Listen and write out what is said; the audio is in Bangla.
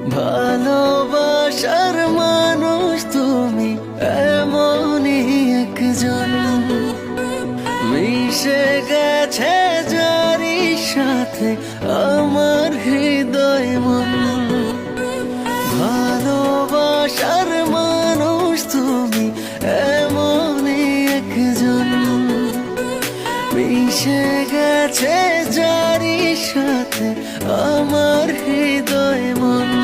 ভালোবাসার মানুষ তুমি এমনই একজন, মিশে গেছে যারি সাথে আমার হৃদয় মন। ভালোবাসার মানুষ তুমি এমনই একজন, মিশে গেছে যারি সাথে আমার হৃদয় মন।